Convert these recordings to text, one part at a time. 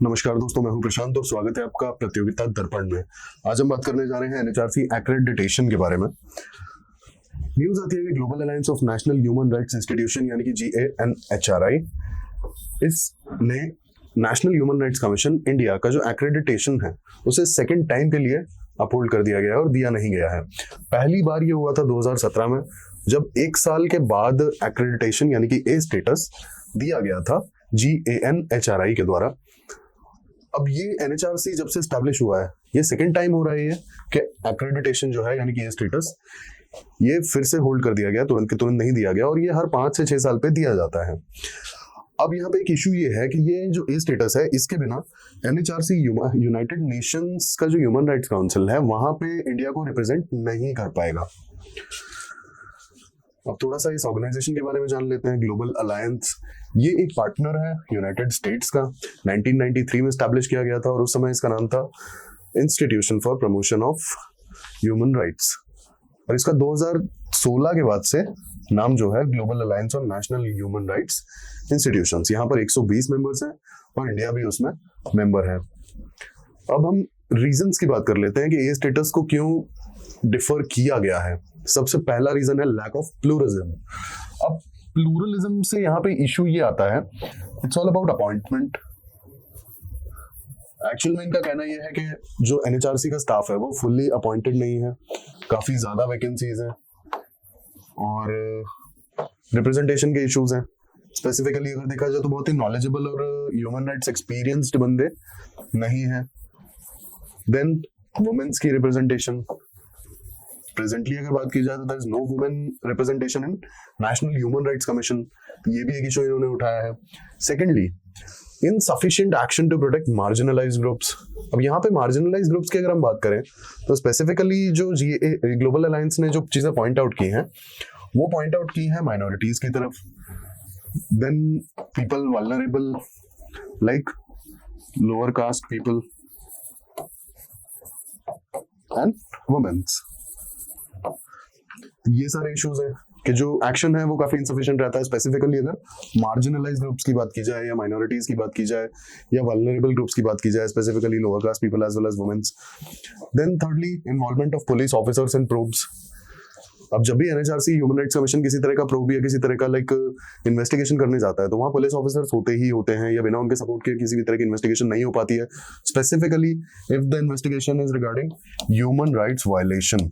नमस्कार दोस्तों, मैं हूं प्रशांत और स्वागत है आपका प्रतियोगिता दर्पण में। आज हम बात करने जा रहे हैं एनएचआरसी एक्रेडिटेशन के बारे में। न्यूज आती है कि global alliance of national human rights institution यानी कि GANHRI इसने national human rights commission India का जो एक्रेडिटेशन है उसे सेकेंड टाइम के लिए अपहोल्ड कर दिया गया है और दिया नहीं गया है। पहली बार ये हुआ था 2017 में, जब एक साल के बाद एक्रेडिटेशन यानी कि ए स्टेटस दिया गया था GANHRI के द्वारा। अब ये एनएचआरसी जब से स्टैब्लिश हुआ है, ये सेकेंड टाइम हो रहा है कि एक्रेडिटेशन जो है यानी कि ये स्टेटस ये फिर से होल्ड कर दिया गया, तुरंत के तुरंत नहीं दिया गया और ये हर 5 से 6 साल पे दिया जाता है। अब यहाँ पे एक इशू ये है कि ये जो ए स्टेटस है इसके बिना एनएचआरसी यूनाइटेड नेशंस का जो ह्यूमन राइट्स काउंसिल है वहां पे इंडिया को रिप्रेजेंट नहीं कर पाएगा। अब थोड़ा सा इस ऑर्गेनाइजेशन के बारे में जान लेते हैं। ग्लोबल अलायंस ये एक पार्टनर है यूनाइटेड स्टेट्स का। 1993 में स्टैब्लिश किया गया था और उस समय इसका नाम था institution for promotion of human rights, और इसका 2016 के बाद से नाम जो है global alliance on national human rights institutions. यहाँ पर 120 मेंबर्स हैं और इंडिया भी उसमें मेंबर है। अब हम रीजंस की बात कर लेते हैं कि ये स्टेटस को क्यों डिफर किया गया है। सबसे पहला रीजन है लैक ऑफ प्लूरलिज्म। अब प्लूरलिज्म से यहाँ पे इशू ये आता है, it's all about appointment. Actual में इनका कहना ये है कि जो एनएचआरसी का स्टाफ है वो फुल्ली अपॉइंटेड नहीं है, काफी ज्यादा वैकेंसीज हैं और रिप्रेजेंटेशन के इश्यूज हैं। स्पेसिफिकली अगर देखा जाए तो बहुत ही नॉलेजेबल और ह्यूमन राइट्स एक्सपीरियंस्ड बंदे नहीं है। देन वुमेन्स की रिप्रेजेंटेशन, प्रेजेंटली अगर बात की जाए तो there is no women representation in national human rights commission, ये भी एक इशू इन्होंने उठाया है। Secondly insufficient action to protect marginalised groups. अब यहाँ पे मार्जिनलाइज्ड ग्रुप्स की अगर हम बात करें तो स्पेसिफिकली जो ग्लोबल अलायंस ने जो चीजें पॉइंट आउट की हैं वो पॉइंट आउट की है माइनॉरिटीज की तरफ, then people vulnerable like lower caste people and womens. ये सारे इश्यूज हैं कि जो एक्शन है वो काफी इंसफिशिएंट रहता है। स्पेसिफिकली अगर मार्जिनलाइज्ड ग्रुप्स की बात की जाए या माइनॉरिटीज की बात की जाए या वल्नरेबल ग्रुप्स की बात की जाए, specifically lower class people as well as womens. Then thirdly involvement of police officers in probes. अब जब भी एनएचआरसी ह्यूमन राइट्स कमीशन किसी तरह का प्रोब या किसी तरह का इन्वेस्टिगेशन करने जाता है तो वहाँ पुलिस ऑफिसर्स होते ही होते हैं, या बिना उनके सपोर्ट के किसी भी तरह की इन्वेस्टिगेशन नहीं हो पाती है, specifically if the investigation is regarding human rights violation.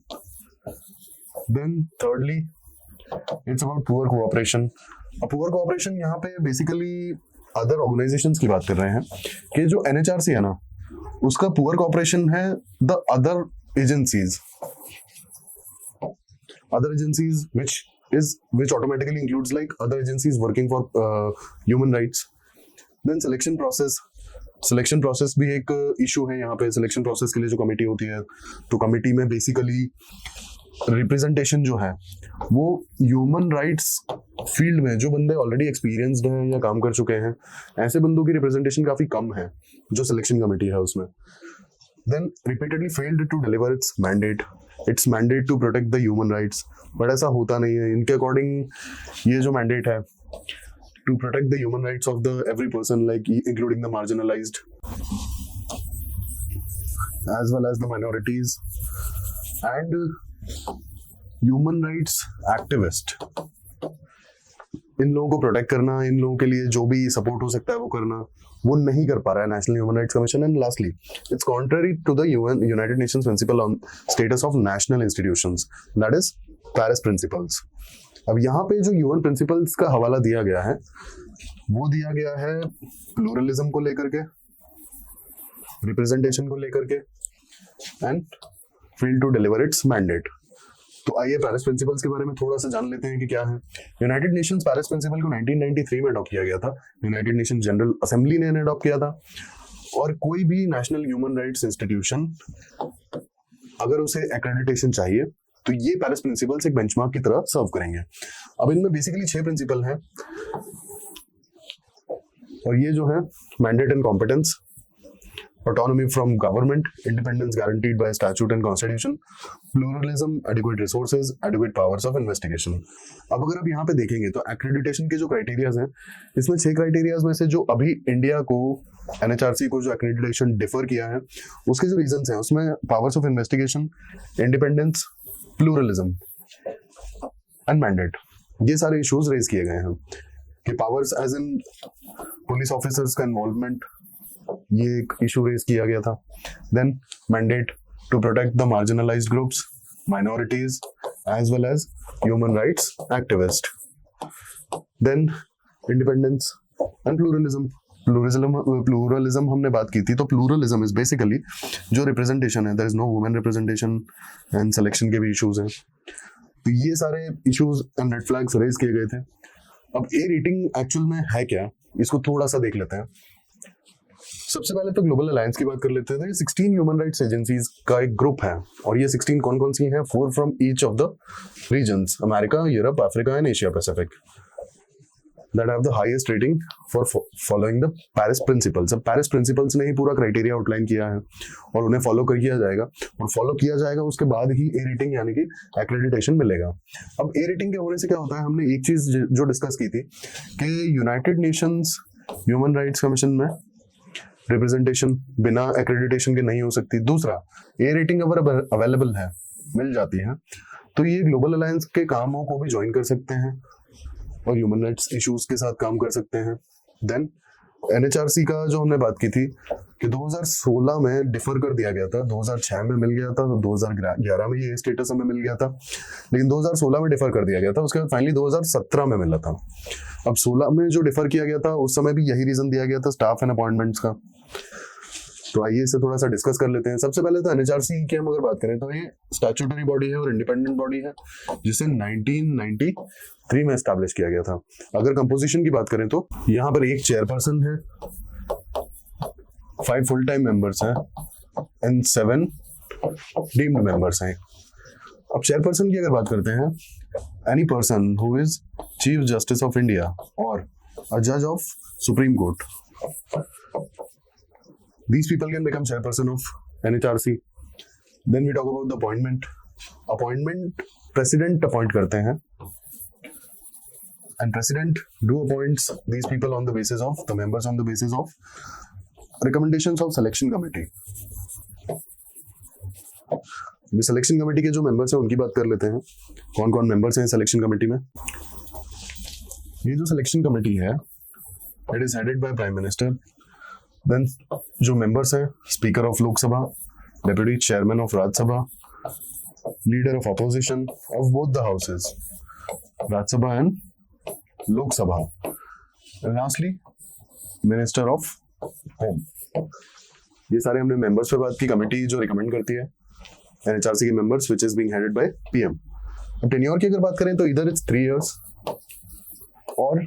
Then thirdly, it's about poor cooperation. अब poor cooperation यहाँ पे basically other organizations की बात कर रहे हैं कि जो NHRC है ना उसका poor cooperation है the other agencies which automatically includes like other agencies working for human rights. Then selection process भी एक issue है यहाँ पे। selection process के लिए जो कमेटी होती है तो कमेटी में basically रिप्रेजेंटेशन जो है वो ह्यूमन राइट्स फील्ड में जो बंदे ऑलरेडी एक्सपीरियंस्ड हैं या काम कर चुके हैं ऐसे बंदों की रिप्रेजेंटेशन काफी कम है जो सिलेक्शन कमेटी है उसमें। Then repeatedly failed to deliver its mandate to protect the human rights, but ऐसा होता नहीं है। इनके अकॉर्डिंग ये जो मैंडेट है to protect the human rights of the every person like including the marginalised as well as the minorities and human rights activist, इन लोगों को प्रोटेक्ट करना, इन लोगों के लिए जो भी सपोर्ट हो सकता है वो करना, वो नहीं कर पा रहा है national human rights commission. And lastly it's contrary to the United Nations principle on status of national institutions, that is Paris principles. अब यहाँ पे जो यूएन प्रिंसिपल्स का हवाला दिया गया है वो दिया गया है प्लूरलिज्म को लेकर के, रिप्रेजेंटेशन को लेकर के and fail to deliver its mandate. तो आइए पेरिस प्रिंसिपल्स के बारे में थोड़ा सा जान लेते हैं कि क्या है। यूनाइटेड नेशंस पेरिस प्रिंसिपल को 1993 में अडॉप्ट किया गया था। यूनाइटेड नेशन जनरल असेंबली ने अडॉप्ट किया था और कोई भी नेशनल ह्यूमन राइट्स इंस्टीट्यूशन अगर उसे एक्रेडिटेशन चाहिए तो ये पेरिस प्रिंसिपल्स एक बेंचमार्क की तरह सर्व करेंगे। अब इनमें बेसिकली 6 प्रिंसिपल हैं और ये जो है mandate and competence, autonomy from government, independence guaranteed by statute and constitution, pluralism, adequate resources, adequate powers of investigation. अब अगर आप यहाँ पे देखेंगे तो accreditation के जो क्राइटेरियाज हैं, इसमें 6 क्राइटेरियाज में से जो अभी इंडिया को NHRC को जो accreditation डिफर किया है, उसके जो रीजंस हैं उसमें powers of investigation, independence, pluralism and mandate, ये सारे इश्यूज रेज किए गए हैं कि powers as in police officers का इन्वॉल्वमेंट, ये एक इशू रेज किया गया था. Then mandate to protect the marginalised groups, minorities as well as human rights activist. Then independence and pluralism. Pluralism हमने बात की थी, तो प्लूरलिज्म इज बेसिकली जो रिप्रेजेंटेशन है, there is no women representation and selection के भी इश्यूज हैं. तो ये सारे issues and red flags raise किए गए थे. अब ए रेटिंग एक्चुअल में है क्या, इसको थोड़ा सा देख लेते हैं. सबसे पहले तो ग्लोबल अलायंस की बात कर लेते हैं. 16 ह्यूमन राइट्स एजेंसीज का एक ग्रुप है, और ये 16 कौन कौन सी हैं? 4 from each of the regions, America, Europe, Africa and Asia Pacific, that have the highest rating for following the Paris Principles. अब Paris Principles ने ही पूरा क्राइटेरिया आउटलाइन किया है और उन्हें फॉलो कर किया जाएगा, और फॉलो किया जाएगा उसके बाद ही ए रेटिंग यानी कि एक्रेडिटेशन मिलेगा. अब ए रेटिंग के होने से क्या होता है, हमने एक चीज जो डिस्कस की थी कि United Nations human rights commission में रिप्रेजेंटेशन बिना एक्रेडिटेशन के नहीं हो सकती. दूसरा, ए रेटिंग अगर अवेलेबल है, मिल जाती है, तो ये ग्लोबल अलायंस के कामों को भी ज्वाइन कर सकते हैं और ह्यूमन राइट्स इश्यूज के साथ काम कर सकते हैं. देन NHRC का जो हमने बात की थी कि 2016 में डिफर कर दिया गया था, 2006 में मिल गया था, 2011 में ये स्टेटस हमें मिल गया था, लेकिन 2016 में डिफर कर दिया गया था. उसके बाद फाइनली 2017 में मिला था. अब 16 में जो डिफर किया गया था उस समय भी यही रीजन दिया गया था, स्टाफ एंड अपॉइंटमेंट्स का. तो आइए इसे थोड़ा सा डिस्कस कर लेते हैं. सबसे पहले तो NHRC की हम अगर बात करें तो ये स्टैट्यूटरी बॉडी है और इंडिपेंडेंट बॉडी है, जिसे 1993 में एस्टैब्लिश किया गया था. अगर कंपोजिशन की बात करें तो यहाँ पर एक चेयरपर्सन है, 5 फुल टाइम मेंबर्स हैं एंड 7 डीम्ड मेंबर्स हैं. अब चेयरपर्सन की अगर बात करते हैं, any person who is chief justice of India और अ जज of supreme court, these people can become chairperson of NHRC. Then we talk about the appointment. Appointment president appoint करते हैं, and president do appoints these people on the basis of the members on the basis of recommendations of selection committee. ये selection committee के जो members हैं उनकी बात कर लेते हैं. कौन कौन members हैं selection committee में? ये जो selection committee है, it is headed by prime minister. Then जो मेंबर्स हैं, speaker of Lok Sabha, deputy chairman of Rajya Sabha, leader of opposition of both the houses, Rajya Sabha and Lok Sabha, lastly minister of home. ये सारे हमने मेंबर्स पे बात की. कमेटी जो रिकमेंड करती है NHRC के members, which is being headed by PM. अब टेन्योर की अगर बात करें तो इधर इट्स 3 years और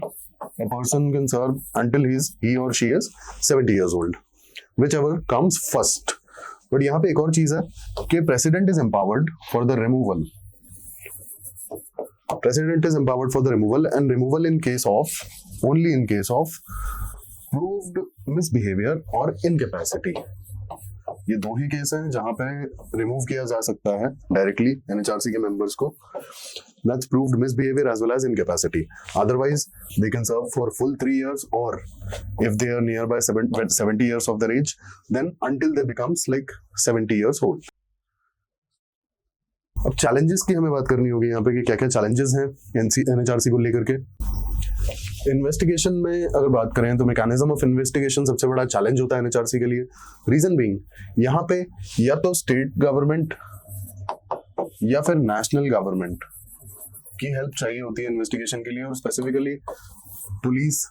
a person can serve until he or she is 70 years old, whichever comes first. But यहाँ पे एक और चीज है कि president is empowered for the removal. President is empowered for the removal and removal in case of, only in case of proved misbehavior or incapacity. ये 2 ही case हैं जहां पे रिमूव किया जा सकता है डायरेक्टली NHRC के मेंबर्स को. That's proved misbehavior as well as incapacity. Otherwise, they can serve for full 3 years, or if they are nearby 70 years of their age, then until they becomes like 70 years old. अब challenges की हमें बात करनी होगी यहाँ पे कि क्या क्या चैलेंजेस हैं NHRC को लेकर के. इन्वेस्टिगेशन में अगर बात करें तो मैकेनिज्म ऑफ इन्वेस्टिगेशन सबसे बड़ा चैलेंज होता है NHRC के लिए. रीजन बीइंग, यहाँ पे या तो स्टेट गवर्नमेंट या फिर नेशनल गवर्नमेंट की हेल्प चाहिए होती है इन्वेस्टिगेशन के लिए, और specifically police,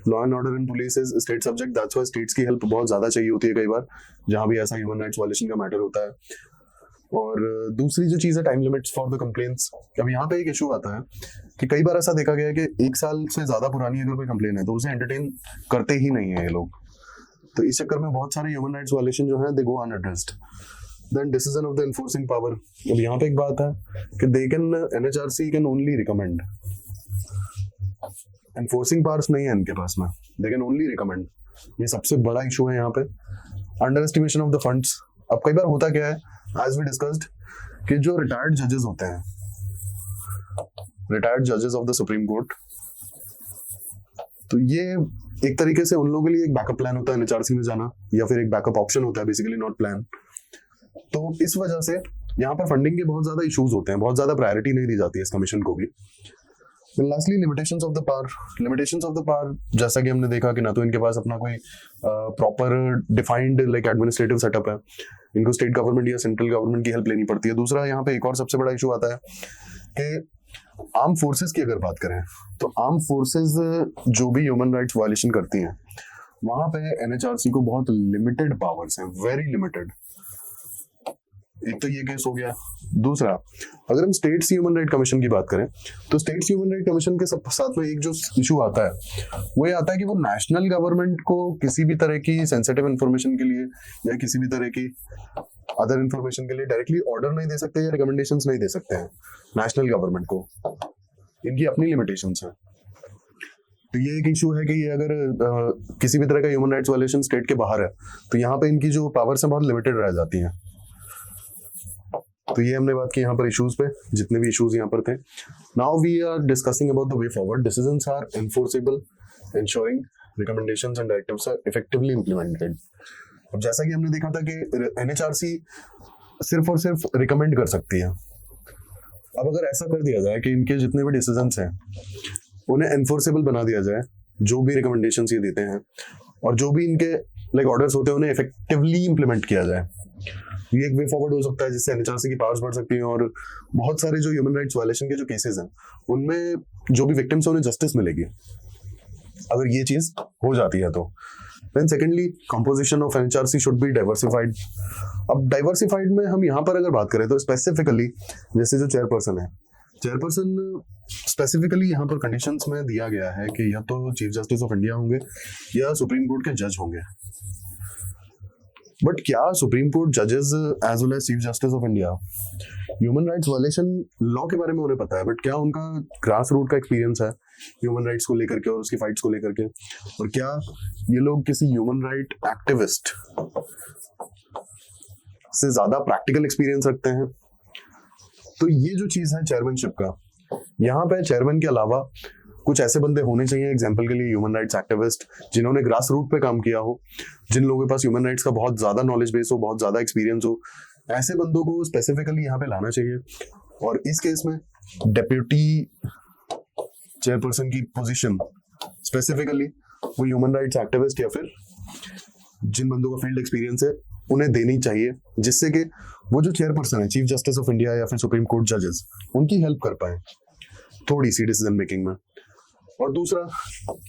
law and order in police is state subject. That's why states की हेल्प बहुत ज्यादा चाहिए होती है कई बार जहां भी ऐसा ह्यूमन राइट्स वायलेशन का मैटर होता है. और दूसरी जो चीज है, time limits for the complaints. अब यहाँ पे एक इशू आता है कि कई बार ऐसा देखा गया है कि 1 साल से ज्यादा पुरानी अगर कोई कंप्लेन है तो उसे एंटरटेन करते ही नहीं है ये लोग. तो इस चक्कर में बहुत सारे ह्यूमन राइट्स वायलेशन जो है they go unaddressed. Then decision of the enforcing power. अब यहाँ पे एक बात है कि they can, NHRC can only recommend. Enforcing powers नहीं है इनके पास में, दे कैन ओनली रिकमेंड. ये सबसे बड़ा इशू है यहाँ पे. Under estimation of the funds. अब कई बार होता क्या है, एज वी डिस्कस्ड, कि जो रिटायर्ड जजेस होते हैं, रिटायर्ड जजेस ऑफ द सुप्रीम कोर्ट, तो ये एक तरीके से उन लोगों के लिए एक बैकअप प्लान होता है एनएचआरसी में जाना, या फिर एक बैकअप ऑप्शन होता है, बेसिकली नॉट प्लान। तो इस वजह से यहाँ पर फंडिंग के बहुत ज्यादा इश्यूज होते हैं, बहुत ज्यादा प्रायोरिटी नहीं दी जाती है इस कमीशन को भी। Lastly limitations of the power. Limitations of the power, जैसा कि हमने देखा कि ना तो इनके पास अपना कोई proper defined like administrative setup है, इनको स्टेट गवर्नमेंट या सेंट्रल गवर्नमेंट की हेल्प लेनी पड़ती है। दूसरा यहाँ पे एक और सबसे बड़ा इशू आता है कि आर्म फोर्सेस की अगर बात करें, तो आर्म फोर्सेस जो भी ह्यूमन राइट्स वायलेशन करती हैं, वहां पे एनएचआरसी को बहुत लिमिटेड पावर्स हैं, वेरी लिमिटेड। एक तो ये केस हो गया। दूसरा, अगर हम स्टेट्स ह्यूमन राइट कमीशन की बात करें, तो स्टेट्स ह्यूमन राइट कमीशन के साथ में एक जो इशू आता है वो ये आता है कि वो नेशनल गवर्नमेंट को किसी भी तरह की सेंसिटिव इंफॉर्मेशन के लिए या किसी भी तरह की अदर इंफॉर्मेशन के लिए डायरेक्टली ऑर्डर नहीं दे सकते या रिकमेंडेशंस नहीं दे सकते हैं नेशनल गवर्नमेंट को, इनकी अपनी लिमिटेशंस हैं। तो ये एक इशू है कि ये अगर किसी भी तरह का ह्यूमन राइट्स वायलेशन स्टेट के बाहर है, तो यहाँ पे इनकी जो पावर्स हैं बहुत लिमिटेड रह जाती हैं। तो ये हमने बात की यहाँ पर इश्यूज पे, जितने भी इश्यूज यहाँ पर थे। Now we are discussing about the way forward. Decisions are enforceable, ensuring recommendations and directives are effectively implemented। अब जैसा कि हमने देखा था कि एनएचआरसी सिर्फ और सिर्फ रिकमेंड कर सकती है। अब अगर ऐसा कर दिया जाए कि इनके जितने भी डिसीजंस हैं उन्हें एनफोर्सेबल बना दिया जाए, जो भी रिकमेंडेशंस ये देते हैं और जो भी इनके लाइक ऑर्डर्स होते हैं उन्हें इफेक्टिवली इंप्लीमेंट किया जाए, ये एक वे फॉरवर्ड हो सकता है जिससे एनएचआरसी की पावर्स बढ़ सकती हैं और बहुत सारे जो ह्यूमन राइट्स वायलेशन के जो केसेस हैं उनमें जो भी विक्टिम्स हैं उन्हें जस्टिस मिलेगी अगर ये चीज हो जाती है तो। Then secondly, composition of NHRC should be diversified. अब डाइवर्सिफाइड में हम यहाँ पर अगर बात करें तो स्पेसिफिकली जैसे जो चेयरपर्सन है, चेयरपर्सन स्पेसिफिकली यहाँ पर कंडीशंस में दिया गया है कि या तो चीफ जस्टिस ऑफ इंडिया होंगे या सुप्रीम कोर्ट के जज होंगे। बट क्या सुप्रीम कोर्ट जजेस as well as chief justice of India human rights violation law के बारे में उन्हें पता है, बट क्या उनका ग्रास रूट का एक्सपीरियंस है ह्यूमन राइट्स को लेकर के और उसकी फाइट्स को लेकर के, और क्या ये लोग किसी ह्यूमन राइट एक्टिविस्ट से ज्यादा प्रैक्टिकल एक्सपीरियंस रखते हैं? तो ये जो चीज है चेयरमैनशिप का, यहाँ पे चेयरमैन के अलावा कुछ ऐसे बंदे होने चाहिए, एग्जाम्पल के लिए ह्यूमन राइट्स एक्टिविस्ट जिन्होंने ग्रास रूट पे काम किया हो, जिन लोगों के पास ह्यूमन राइट्स का बहुत ज्यादा नॉलेज बेस हो, बहुत ज्यादा एक्सपीरियंस हो, ऐसे बंदों को स्पेसिफिकली यहाँ पे लाना चाहिए। और इस केस में डेप्यूटी चेयरपर्सन की पोजीशन स्पेसिफिकली वो ह्यूमन राइट्स एक्टिविस्ट या फिर जिन बंदों का फील्ड एक्सपीरियंस है उन्हें देनी चाहिए, जिससे कि वो जो चेयरपर्सन है चीफ जस्टिस ऑफ इंडिया या फिर सुप्रीम कोर्ट जजेस उनकी हेल्प कर पाए थोड़ी सी डिसीजन मेकिंग में। और दूसरा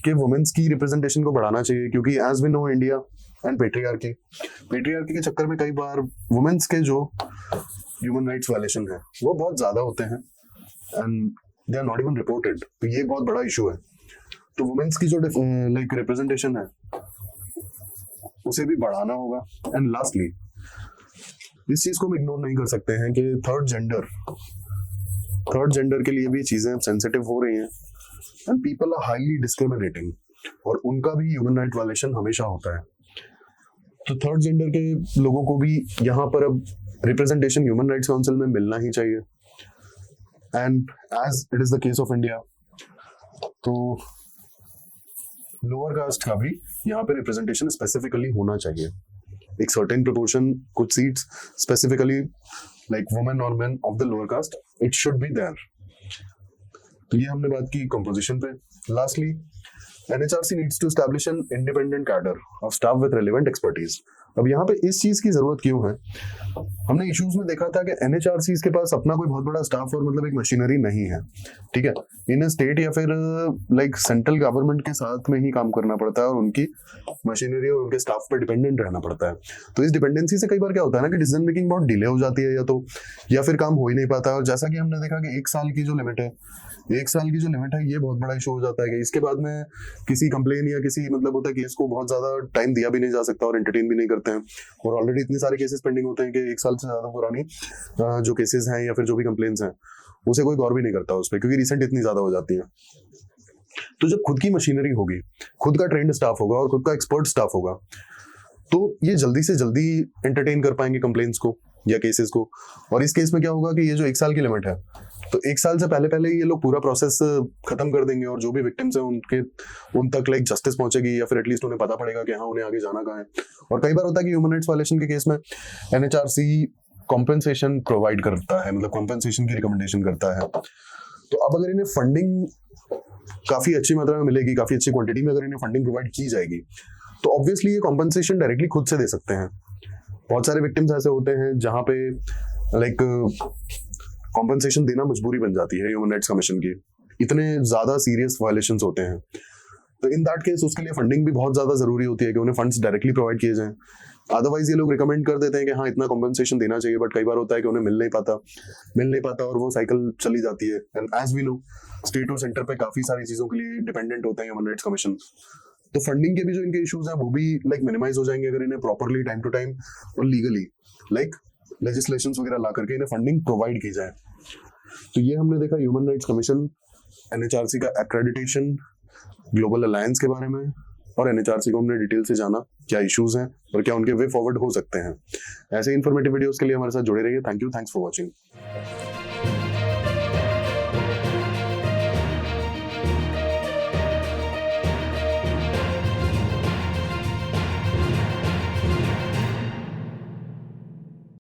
कि वुमेन्स की रिप्रेजेंटेशन को बढ़ाना चाहिए, क्योंकि as we know India and patriarchy के चक्कर में कई बार वुमेन्स के जो ह्यूमन राइट्स वायलेशन है वो बहुत ज्यादा होते हैं and they are not even reported. तो ये बहुत बड़ा इशू है। तो वुमेन्स की जो लाइक रिप्रेजेंटेशन है उसे भी बढ़ाना होगा। एंड लास्टली, इस चीज को हम इग्नोर नहीं कर सकते हैं कि थर्ड जेंडर के लिए भी चीजें सेंसिटिव हो रही हैं and people are highly discriminating, और उनका भी ह्यूमन राइट वायलेशन हमेशा होता है। तो थर्ड जेंडर के लोगों को भी यहाँ पर अब रिप्रेजेंटेशन ह्यूमन राइट्स काउंसिल में मिलना ही चाहिए। And as it is the case of India, तो लोअर कास्ट का भी यहाँ पे रिप्रेजेंटेशन स्पेसिफिकली होना चाहिए, एक सर्टेन प्रोपोर्शन, कुछ सीट्स स्पेसिफिकली लाइक वुमेन और men of the lower caste, it should be there. तो ये हमने बात की कंपोजिशन पे। Lastly, NHRC needs to establish an independent cadre of staff with relevant expertise. अब यहाँ पे इस चीज की जरूरत क्यों है? हमने इश्यूज में देखा था कि एनएचआरसी के पास अपना कोई बहुत बड़ा स्टाफ और मतलब एक मशीनरी नहीं है, ठीक है। इन स्टेट या फिर लाइक सेंट्रल गवर्नमेंट के साथ में ही काम करना पड़ता है और उनकी मशीनरी और उनके स्टाफ पर डिपेंडेंट रहना पड़ता है। तो इस डिपेंडेंसी से कई बार क्या होता है ना कि डिसीजन मेकिंग बहुत डिले हो जाती है या फिर काम हो ही नहीं पाता है। और जैसा कि हमने देखा कि 1 साल की जो लिमिट है, ये बहुत बड़ा इशू हो जाता है कि इसके बाद में किसी कंप्लेन या किसी मतलब होता है केस को बहुत ज्यादा टाइम दिया भी नहीं जा सकता और एंटरटेन भी नहीं करते हैं। और ऑलरेडी इतने सारे केसेस पेंडिंग होते हैं कि 1 साल से ज्यादा पुरानी जो केसेस हैं या फिर जो भी कंप्लेन्स हैं उसे कोई गौर भी नहीं करता उस पर, क्योंकि रिसेंट इतनी ज्यादा हो जाती है। तो जब खुद की मशीनरी होगी, खुद का ट्रेंड स्टाफ होगा और खुद का एक्सपर्ट स्टाफ होगा, तो ये जल्दी से जल्दी एंटरटेन कर पाएंगे कंप्लेंट्स को या केसेस को। और इस केस में क्या होगा कि ये जो 1 साल की लिमिट है, तो 1 साल से पहले पहले ये लोग पूरा प्रोसेस खत्म कर देंगे और जो भी विक्टिम्स हैं उन तक लाइक जस्टिस पहुंचेगी, या फिर एटलीस्ट उन्हें पता पड़ेगा कि हाँ उन्हें आगे जाना कहाँ है। और कई बार होता है कि ह्यूमन राइट्स वायलेशन के केस में एनएचआरसी कॉम्पेंसेशन प्रोवाइड करता है, मतलब कॉम्पेंसेशन की रिकमेंडेशन करता है। तो अब अगर इन्हें फंडिंग काफी अच्छी मात्रा में मिलेगी, काफी अच्छी क्वांटिटी में अगर इन्हें फंडिंग प्रोवाइड की जाएगी, तो ऑब्वियसली ये कॉम्पेंसेशन डायरेक्टली खुद से दे सकते हैं। बहुत सारे विक्टिम्स ऐसे होते हैं जहां पे लाइक कॉम्पेंसेशन देना मजबूरी बन जाती है ह्यूमन राइट्स कमीशन की, इतने ज्यादा सीरियस वायलेशंस होते हैं। तो इन दैट केस उसके लिए फंडिंग भी बहुत ज्यादा जरूरी होती है कि उन्हें फंड्स डायरेक्टली प्रोवाइड किए जाएं। अदरवाइज ये लोग रिकमेंड कर देते हैं कि हाँ इतना कॉम्पेंसेशन देना चाहिए, बट कई बार होता है कि उन्हें मिल नहीं पाता और वो साइकिल चली जाती है। And as we know state और सेंटर पे काफी सारी चीजों के लिए डिपेंडेंट होते हैं ह्यूमन राइट्स कमीशन। तो फंडिंग के भी जो इनके इश्यूज हैं वो भी लाइक मिनिमाइज हो जाएंगे अगर इन्हें प्रॉपरली टाइम टू टाइम और लीगली लाइक लेजिस्लेशंस वगैरह ला करके इन्हें फंडिंग प्रोवाइड की जाए। तो ये हमने देखा ह्यूमन राइट्स कमीशन, एनएचआरसी का एक्रेडिटेशन, ग्लोबल अलायंस के बारे में, और एनएचआरसी को हमने डिटेल से जाना क्या इश्यूज हैं और क्या उनके वे फॉरवर्ड हो सकते हैं। ऐसे इन्फॉर्मेटिव वीडियोस के लिए हमारे साथ जुड़े रहिए। Thank you, thanks for watching.